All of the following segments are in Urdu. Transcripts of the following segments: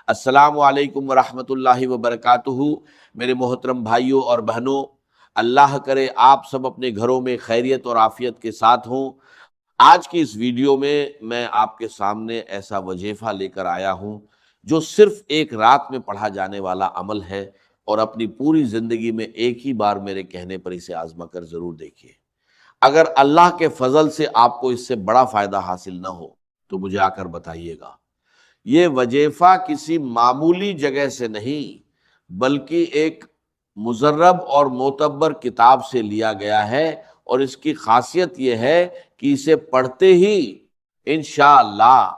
السلام علیکم ورحمۃ اللہ وبرکاتہ۔ میرے محترم بھائیوں اور بہنوں، اللہ کرے آپ سب اپنے گھروں میں خیریت اور عافیت کے ساتھ ہوں۔ آج کی اس ویڈیو میں آپ کے سامنے ایسا وظیفہ لے کر آیا ہوں جو صرف ایک رات میں پڑھا جانے والا عمل ہے، اور اپنی پوری زندگی میں ایک ہی بار میرے کہنے پر اسے آزما کر ضرور دیکھیے۔ اگر اللہ کے فضل سے آپ کو اس سے بڑا فائدہ حاصل نہ ہو تو مجھے آ کر بتائیے گا۔ یہ وظیفہ کسی معمولی جگہ سے نہیں بلکہ ایک مجرب اور معتبر کتاب سے لیا گیا ہے، اور اس کی خاصیت یہ ہے کہ اسے پڑھتے ہی انشاءاللہ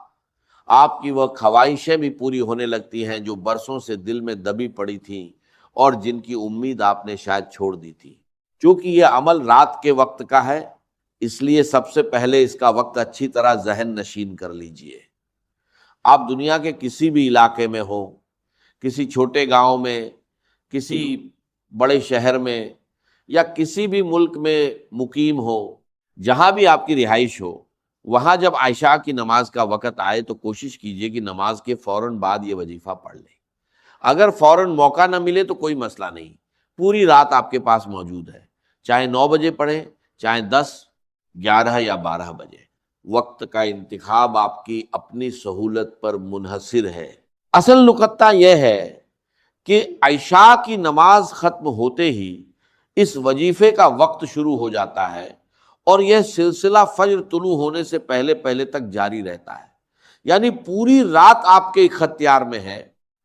آپ کی وہ خواہشیں بھی پوری ہونے لگتی ہیں جو برسوں سے دل میں دبی پڑی تھیں اور جن کی امید آپ نے شاید چھوڑ دی تھی۔ چونکہ یہ عمل رات کے وقت کا ہے، اس لیے سب سے پہلے اس کا وقت اچھی طرح ذہن نشین کر لیجئے۔ آپ دنیا کے کسی بھی علاقے میں ہو، کسی چھوٹے گاؤں میں، کسی بڑے شہر میں، یا کسی بھی ملک میں مقیم ہو، جہاں بھی آپ کی رہائش ہو، وہاں جب عشاء کی نماز کا وقت آئے تو کوشش کیجئے کہ نماز کے فوراً بعد یہ وظیفہ پڑھ لیں۔ اگر فوراً موقع نہ ملے تو کوئی مسئلہ نہیں، پوری رات آپ کے پاس موجود ہے، چاہے 9 بجے پڑھیں، چاہے 10، 11 یا 12 بجے۔ وقت کا انتخاب آپ کی اپنی سہولت پر منحصر ہے۔ اصل نکتہ یہ ہے کہ عشاء کی نماز ختم ہوتے ہی اس وظیفے کا وقت شروع ہو جاتا ہے، اور یہ سلسلہ فجر طلوع ہونے سے پہلے پہلے تک جاری رہتا ہے، یعنی پوری رات آپ کے اختیار میں ہے،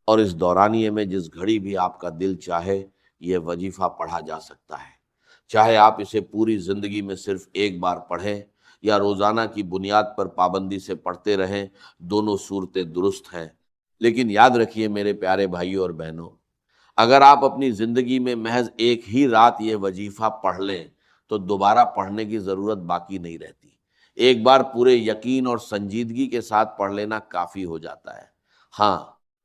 اور اس دورانیے میں جس گھڑی بھی آپ کا دل چاہے یہ وظیفہ پڑھا جا سکتا ہے۔ چاہے آپ اسے پوری زندگی میں صرف ایک بار پڑھیں یا روزانہ کی بنیاد پر پابندی سے پڑھتے رہیں، دونوں صورتیں درست ہیں۔ لیکن یاد رکھیے میرے پیارے بھائیوں اور بہنوں، اگر آپ اپنی زندگی میں محض ایک ہی رات یہ وظیفہ پڑھ لیں تو دوبارہ پڑھنے کی ضرورت باقی نہیں رہتی۔ ایک بار پورے یقین اور سنجیدگی کے ساتھ پڑھ لینا کافی ہو جاتا ہے۔ ہاں،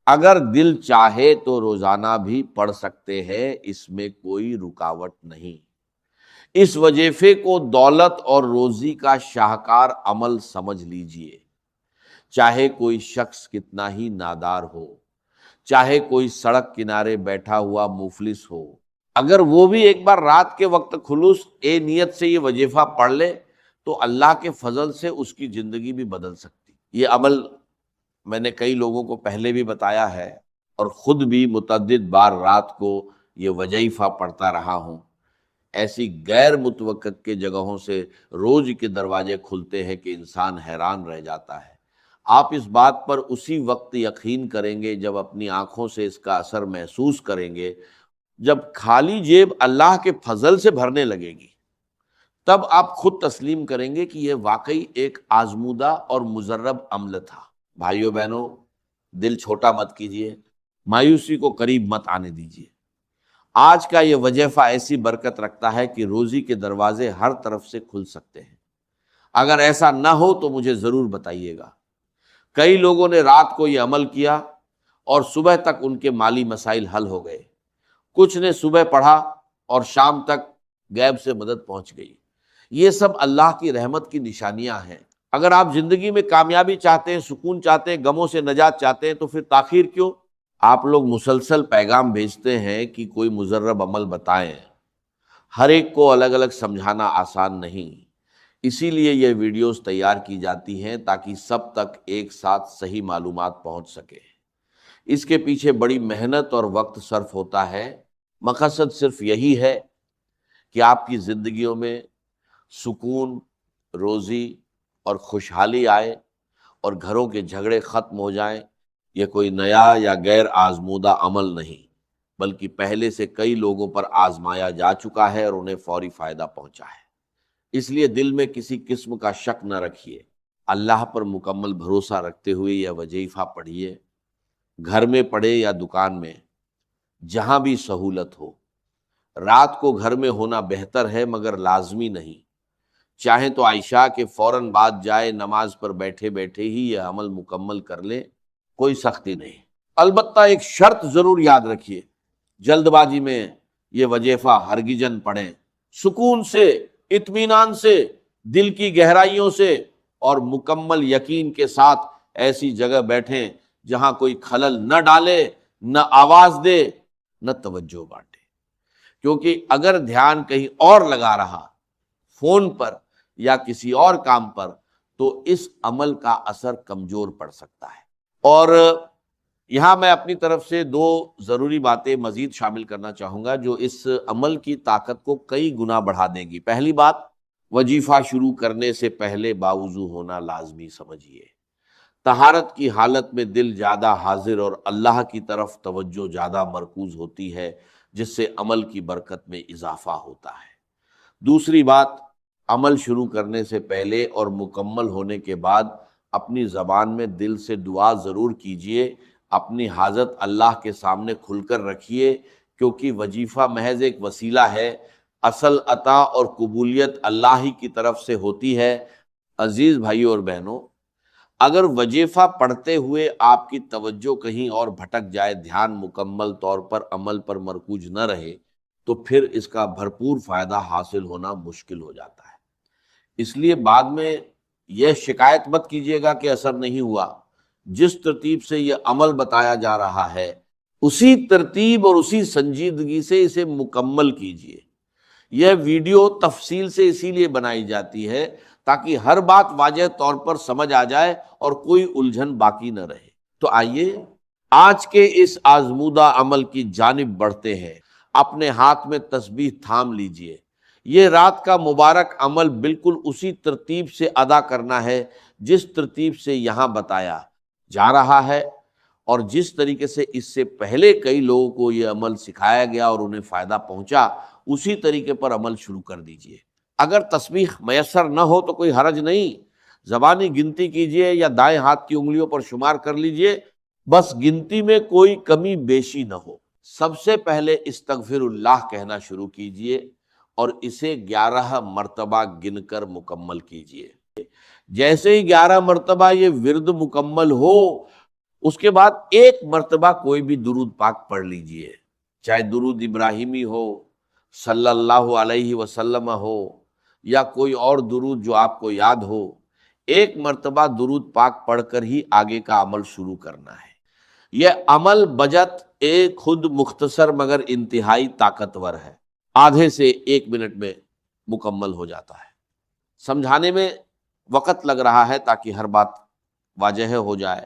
اگر دل چاہے تو روزانہ بھی پڑھ سکتے ہیں، اس میں کوئی رکاوٹ نہیں۔ اس وظیفے کو دولت اور روزی کا شاہکار عمل سمجھ لیجئے۔ چاہے کوئی شخص کتنا ہی نادار ہو، چاہے کوئی سڑک کنارے بیٹھا ہوا مفلس ہو، اگر وہ بھی ایک بار رات کے وقت خلوص نیت سے یہ وظیفہ پڑھ لے تو اللہ کے فضل سے اس کی زندگی بھی بدل سکتی۔ یہ عمل میں نے کئی لوگوں کو پہلے بھی بتایا ہے، اور خود بھی متعدد بار رات کو یہ وظیفہ پڑھتا رہا ہوں۔ ایسی غیر متوقع کے جگہوں سے روز کے دروازے کھلتے ہیں کہ انسان حیران رہ جاتا ہے۔ آپ اس بات پر اسی وقت یقین کریں گے جب اپنی آنکھوں سے اس کا اثر محسوس کریں گے، جب خالی جیب اللہ کے فضل سے بھرنے لگے گی، تب آپ خود تسلیم کریں گے کہ یہ واقعی ایک آزمودہ اور مجرب عمل تھا۔ بھائیو بہنوں، دل چھوٹا مت کیجیے، مایوسی کو قریب مت آنے دیجیے۔ آج کا یہ وظیفہ ایسی برکت رکھتا ہے کہ روزی کے دروازے ہر طرف سے کھل سکتے ہیں۔ اگر ایسا نہ ہو تو مجھے ضرور بتائیے گا۔ کئی لوگوں نے رات کو یہ عمل کیا اور صبح تک ان کے مالی مسائل حل ہو گئے۔ کچھ نے صبح پڑھا اور شام تک غیب سے مدد پہنچ گئی۔ یہ سب اللہ کی رحمت کی نشانیاں ہیں۔ اگر آپ زندگی میں کامیابی چاہتے ہیں، سکون چاہتے ہیں، غموں سے نجات چاہتے ہیں تو پھر تاخیر کیوں؟ آپ لوگ مسلسل پیغام بھیجتے ہیں کہ کوئی مجرب عمل بتائیں۔ ہر ایک کو الگ الگ سمجھانا آسان نہیں، اسی لیے یہ ویڈیوز تیار کی جاتی ہیں تاکہ سب تک ایک ساتھ صحیح معلومات پہنچ سکے۔ اس کے پیچھے بڑی محنت اور وقت صرف ہوتا ہے۔ مقصد صرف یہی ہے کہ آپ کی زندگیوں میں سکون، روزی اور خوشحالی آئے، اور گھروں کے جھگڑے ختم ہو جائیں۔ یہ کوئی نیا یا غیر آزمودہ عمل نہیں، بلکہ پہلے سے کئی لوگوں پر آزمایا جا چکا ہے اور انہیں فوری فائدہ پہنچا ہے۔ اس لیے دل میں کسی قسم کا شک نہ رکھیے، اللہ پر مکمل بھروسہ رکھتے ہوئے یہ وظیفہ پڑھیے۔ گھر میں پڑھے یا دکان میں، جہاں بھی سہولت ہو۔ رات کو گھر میں ہونا بہتر ہے مگر لازمی نہیں۔ چاہیں تو عشاء کے فوراً بعد جائے نماز پر بیٹھے بیٹھے ہی یہ عمل مکمل کر لیں، کوئی سختی نہیں۔ البتہ ایک شرط ضرور یاد رکھیے، جلد بازی میں یہ وظیفہ ہرگزاً پڑھیں۔ سکون سے، اطمینان سے، دل کی گہرائیوں سے اور مکمل یقین کے ساتھ ایسی جگہ بیٹھیں جہاں کوئی خلل نہ ڈالے، نہ آواز دے، نہ توجہ بانٹے، کیونکہ اگر دھیان کہیں اور لگا رہا، فون پر یا کسی اور کام پر، تو اس عمل کا اثر کمزور پڑ سکتا ہے۔ اور یہاں میں اپنی طرف سے دو ضروری باتیں مزید شامل کرنا چاہوں گا جو اس عمل کی طاقت کو کئی گنا بڑھا دیں گی۔ پہلی بات، وظیفہ شروع کرنے سے پہلے باوضو ہونا لازمی سمجھیے۔ طہارت کی حالت میں دل زیادہ حاضر اور اللہ کی طرف توجہ زیادہ مرکوز ہوتی ہے، جس سے عمل کی برکت میں اضافہ ہوتا ہے۔ دوسری بات، عمل شروع کرنے سے پہلے اور مکمل ہونے کے بعد اپنی زبان میں دل سے دعا ضرور کیجیے، اپنی حاجت اللہ کے سامنے کھل کر رکھیے، کیونکہ وظیفہ محض ایک وسیلہ ہے، اصل عطا اور قبولیت اللہ ہی کی طرف سے ہوتی ہے۔ عزیز بھائیوں اور بہنوں، اگر وظیفہ پڑھتے ہوئے آپ کی توجہ کہیں اور بھٹک جائے، دھیان مکمل طور پر عمل پر مرکوز نہ رہے، تو پھر اس کا بھرپور فائدہ حاصل ہونا مشکل ہو جاتا ہے۔ اس لیے بعد میں یہ شکایت مت کیجیے گا کہ اثر نہیں ہوا۔ جس ترتیب سے یہ عمل بتایا جا رہا ہے، اسی ترتیب اور اسی سنجیدگی سے اسے مکمل کیجیے۔ یہ ویڈیو تفصیل سے اسی لیے بنائی جاتی ہے تاکہ ہر بات واضح طور پر سمجھ آ جائے اور کوئی الجھن باقی نہ رہے۔ تو آئیے آج کے اس آزمودہ عمل کی جانب بڑھتے ہیں۔ اپنے ہاتھ میں تسبیح تھام لیجئے۔ یہ رات کا مبارک عمل بالکل اسی ترتیب سے ادا کرنا ہے جس ترتیب سے یہاں بتایا جا رہا ہے، اور جس طریقے سے اس سے پہلے کئی لوگوں کو یہ عمل سکھایا گیا اور انہیں فائدہ پہنچا، اسی طریقے پر عمل شروع کر دیجئے۔ اگر تسبیح میسر نہ ہو تو کوئی حرج نہیں، زبانی گنتی کیجئے یا دائیں ہاتھ کی انگلیوں پر شمار کر لیجئے، بس گنتی میں کوئی کمی بیشی نہ ہو۔ سب سے پہلے استغفر اللہ کہنا شروع کیجئے اور اسے 11 مرتبہ گن کر مکمل کیجئے۔ جیسے ہی 11 مرتبہ یہ ورد مکمل ہو، اس کے بعد ایک مرتبہ کوئی بھی درود پاک پڑھ لیجئے، چاہے درود ابراہیمی ہو، صلی اللہ علیہ وسلم ہو، یا کوئی اور درود جو آپ کو یاد ہو۔ ایک مرتبہ درود پاک پڑھ کر ہی آگے کا عمل شروع کرنا ہے۔ یہ عمل بجت ایک خود مختصر مگر انتہائی طاقتور ہے، آدھے سے 1 منٹ میں مکمل ہو جاتا ہے۔ سمجھانے میں وقت لگ رہا ہے تاکہ ہر بات واضح ہو جائے،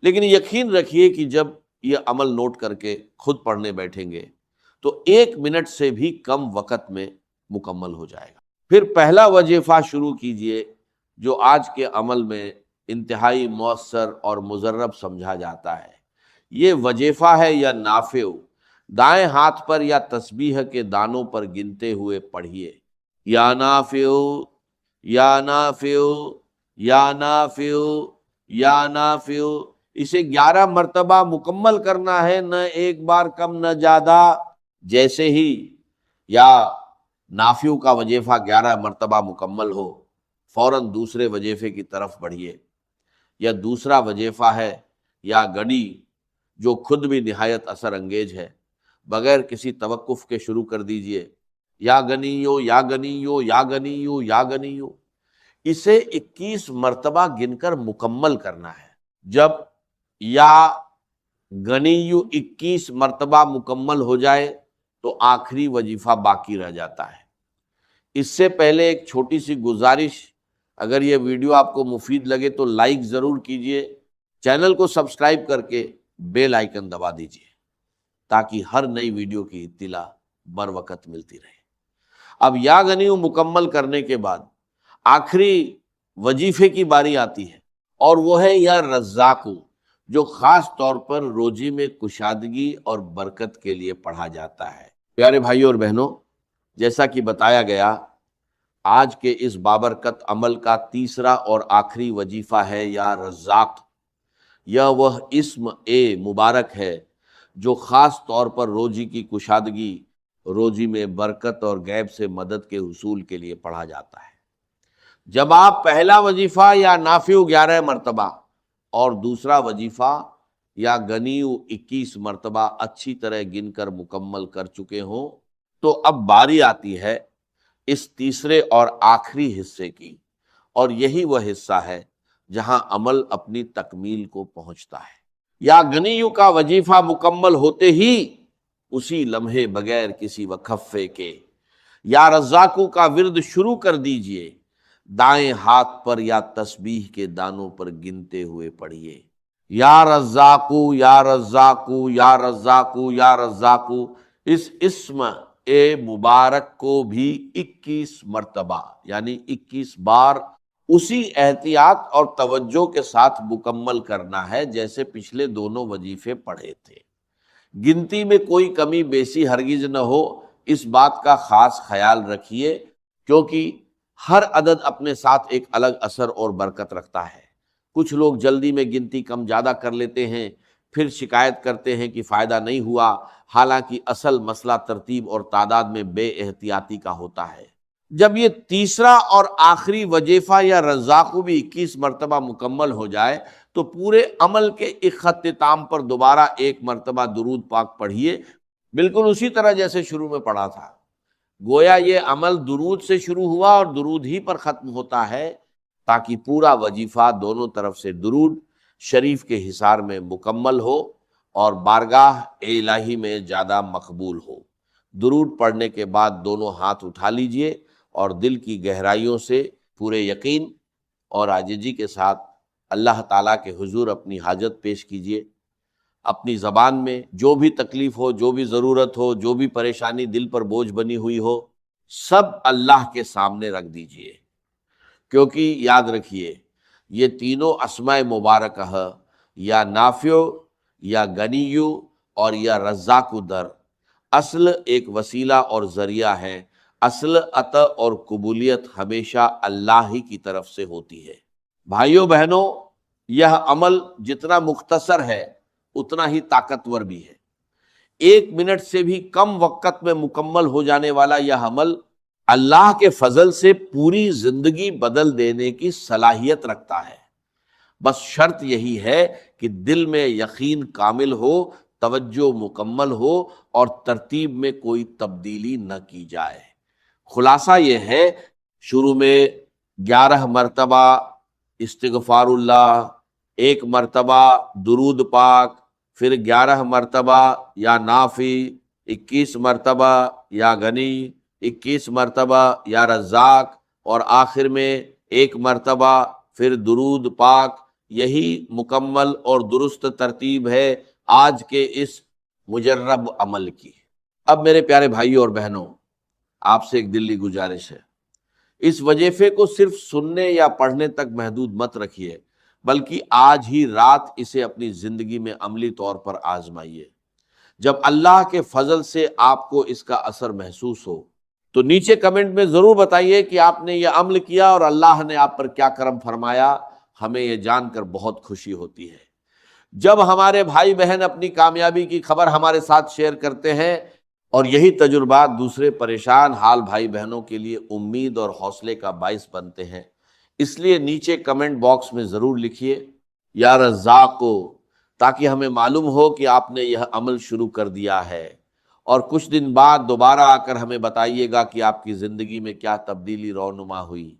لیکن یقین رکھیے کہ جب یہ عمل نوٹ کر کے خود پڑھنے بیٹھیں گے تو 1 منٹ سے بھی کم وقت میں مکمل ہو جائے گا۔ پھر پہلا وظیفہ شروع کیجئے جو آج کے عمل میں انتہائی مؤثر اور مجرب سمجھا جاتا ہے۔ یہ وظیفہ ہے یا نافع، دائیں ہاتھ پر یا تسبیح کے دانوں پر گنتے ہوئے پڑھیے، یا نافع یا نافع یا نافع یا نافع۔ اسے 11 مرتبہ مکمل کرنا ہے، نہ ایک بار کم نہ زیادہ۔ جیسے ہی یا نافع کا وظیفہ 11 مرتبہ مکمل ہو، فوراً دوسرے وظیفے کی طرف بڑھیے۔ یا دوسرا وظیفہ ہے یا گنی، جو خود بھی نہایت اثر انگیز ہے، بغیر کسی توقف کے شروع کر دیجئے، یا گنیو یا گنیو یا گنیو یا گنیو۔ اسے 21 مرتبہ گن کر مکمل کرنا ہے۔ جب یا گنیو 21 مرتبہ مکمل ہو جائے تو آخری وظیفہ باقی رہ جاتا ہے۔ اس سے پہلے ایک چھوٹی سی گزارش، اگر یہ ویڈیو آپ کو مفید لگے تو لائک ضرور کیجئے، چینل کو سبسکرائب کر کے بیل آئیکن دبا دیجئے تاکہ ہر نئی ویڈیو کی اطلاع بر وقت ملتی رہے۔ اب یا غنیو مکمل کرنے کے بعد آخری وظیفے کی باری آتی ہے، اور وہ ہے یا رزاقو، جو خاص طور پر روزی میں کشادگی اور برکت کے لیے پڑھا جاتا ہے۔ پیارے بھائیوں اور بہنوں، جیسا کہ بتایا گیا، آج کے اس بابرکت عمل کا تیسرا اور آخری وظیفہ ہے یا رزاق۔ یہ وہ اسم مبارک ہے جو خاص طور پر روزی کی کشادگی، روزی میں برکت اور غیب سے مدد کے حصول کے لیے پڑھا جاتا ہے۔ جب آپ پہلا وظیفہ یا نافع 11 مرتبہ اور دوسرا وظیفہ یا غنیو 21 مرتبہ اچھی طرح گن کر مکمل کر چکے ہوں، تو اب باری آتی ہے اس تیسرے اور آخری حصے کی، اور یہی وہ حصہ ہے جہاں عمل اپنی تکمیل کو پہنچتا ہے۔ یا غنیوں کا وظیفہ مکمل ہوتے ہی اسی لمحے بغیر کسی وقفے کے یا رزاقو کا ورد شروع کر دیجئے، دائیں ہاتھ پر یا تسبیح کے دانوں پر گنتے ہوئے پڑھیے، یا رزاقو یا رزاقو یا رزاقو یا رزاقو۔ اس اسم مبارک کو بھی 21 مرتبہ یعنی 21 بار اسی احتیاط اور توجہ کے ساتھ مکمل کرنا ہے جیسے پچھلے دونوں وظیفے پڑھے تھے۔ گنتی میں کوئی کمی بیسی ہرگز نہ ہو، اس بات کا خاص خیال رکھیے، کیونکہ ہر عدد اپنے ساتھ ایک الگ اثر اور برکت رکھتا ہے۔ کچھ لوگ جلدی میں گنتی کم زیادہ کر لیتے ہیں، پھر شکایت کرتے ہیں کہ فائدہ نہیں ہوا، حالانکہ اصل مسئلہ ترتیب اور تعداد میں بے احتیاطی کا ہوتا ہے۔ جب یہ تیسرا اور آخری وظیفہ یا رزاقو بھی 21 مرتبہ مکمل ہو جائے تو پورے عمل کے اختتام پر دوبارہ ایک مرتبہ درود پاک پڑھیے، بالکل اسی طرح جیسے شروع میں پڑھا تھا۔ گویا یہ عمل درود سے شروع ہوا اور درود ہی پر ختم ہوتا ہے، تاکہ پورا وظیفہ دونوں طرف سے درود شریف کے حصار میں مکمل ہو اور بارگاہ الہی میں زیادہ مقبول ہو۔ درود پڑھنے کے بعد دونوں ہاتھ اٹھا لیجئے اور دل کی گہرائیوں سے پورے یقین اور عاجزی کے ساتھ اللہ تعالیٰ کے حضور اپنی حاجت پیش کیجئے۔ اپنی زبان میں جو بھی تکلیف ہو، جو بھی ضرورت ہو، جو بھی پریشانی دل پر بوجھ بنی ہوئی ہو، سب اللہ کے سامنے رکھ دیجئے، کیونکہ یاد رکھیے یہ تینوں اسماء مبارکہ یا نافع یا غنیو اور یا رزاق در اصل ایک وسیلہ اور ذریعہ ہے۔ اصل عطا اور قبولیت ہمیشہ اللہ ہی کی طرف سے ہوتی ہے۔ بھائیوں بہنوں، یہ عمل جتنا مختصر ہے اتنا ہی طاقتور بھی ہے۔ 1 منٹ سے بھی کم وقت میں مکمل ہو جانے والا یہ عمل اللہ کے فضل سے پوری زندگی بدل دینے کی صلاحیت رکھتا ہے۔ بس شرط یہی ہے کہ دل میں یقین کامل ہو، توجہ مکمل ہو اور ترتیب میں کوئی تبدیلی نہ کی جائے۔ خلاصہ یہ ہے، شروع میں 11 مرتبہ استغفار اللہ، 1 مرتبہ درود پاک، پھر 11 مرتبہ یا نافع، 21 مرتبہ یا غنی، 21 مرتبہ یا رزاق، اور آخر میں 1 مرتبہ پھر درود پاک۔ یہی مکمل اور درست ترتیب ہے آج کے اس مجرب عمل کی۔ اب میرے پیارے بھائیوں اور بہنوں، آپ سے ایک دلی گزارش ہے، اس وظیفے کو صرف سننے یا پڑھنے تک محدود مت رکھیے، بلکہ آج ہی رات اسے اپنی زندگی میں عملی طور پر آزمائیے۔ جب اللہ کے فضل سے آپ کو اس کا اثر محسوس ہو تو نیچے کمنٹ میں ضرور بتائیے کہ آپ نے یہ عمل کیا اور اللہ نے آپ پر کیا کرم فرمایا۔ ہمیں یہ جان کر بہت خوشی ہوتی ہے جب ہمارے بھائی بہن اپنی کامیابی کی خبر ہمارے ساتھ شیئر کرتے ہیں، اور یہی تجربات دوسرے پریشان حال بھائی بہنوں کے لیے امید اور حوصلے کا باعث بنتے ہیں۔ اس لیے نیچے کمنٹ باکس میں ضرور لکھیے یا رزاقو، تاکہ ہمیں معلوم ہو کہ آپ نے یہ عمل شروع کر دیا ہے، اور کچھ دن بعد دوبارہ آ کر ہمیں بتائیے گا کہ آپ کی زندگی میں کیا تبدیلی رونما ہوئی۔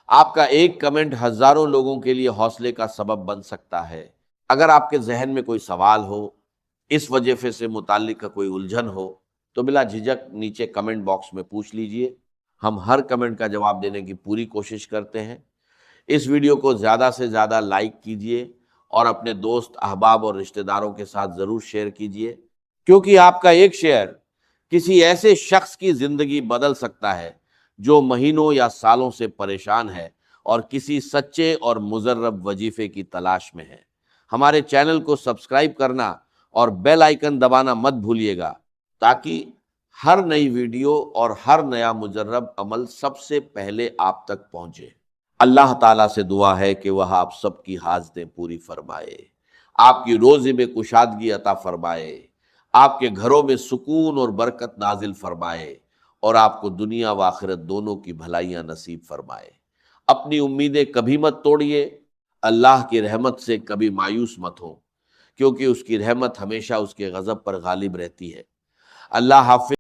آپ کا ایک کمنٹ ہزاروں لوگوں کے لیے حوصلے کا سبب بن سکتا ہے۔ اگر آپ کے ذہن میں کوئی سوال ہو، اس وظیفے سے متعلق کوئی الجھن ہو، تو بلا جھجک نیچے کمنٹ باکس میں پوچھ لیجئے۔ ہم ہر کمنٹ کا جواب دینے کی پوری کوشش کرتے ہیں۔ اس ویڈیو کو زیادہ سے زیادہ لائک کیجئے اور اپنے دوست احباب اور رشتہ داروں کے ساتھ ضرور شیئر کیجئے، کیونکہ آپ کا ایک شیئر کسی ایسے شخص کی زندگی بدل سکتا ہے جو مہینوں یا سالوں سے پریشان ہے اور کسی سچے اور مجرب وظیفے کی تلاش میں ہے۔ ہمارے چینل کو سبسکرائب کرنا اور بیل آئیکن دبانا مت بھولیے گا، تاکہ ہر نئی ویڈیو اور ہر نیا مجرب عمل سب سے پہلے آپ تک پہنچے۔ اللہ تعالیٰ سے دعا ہے کہ وہ آپ سب کی حاجتیں پوری فرمائے، آپ کی روزی میں کشادگی عطا فرمائے، آپ کے گھروں میں سکون اور برکت نازل فرمائے، اور آپ کو دنیا و آخرت دونوں کی بھلائیاں نصیب فرمائے۔ اپنی امیدیں کبھی مت توڑیے، اللہ کی رحمت سے کبھی مایوس مت ہو، کیونکہ اس کی رحمت ہمیشہ اس کے غضب پر غالب رہتی ہے۔ اللہ حافظ۔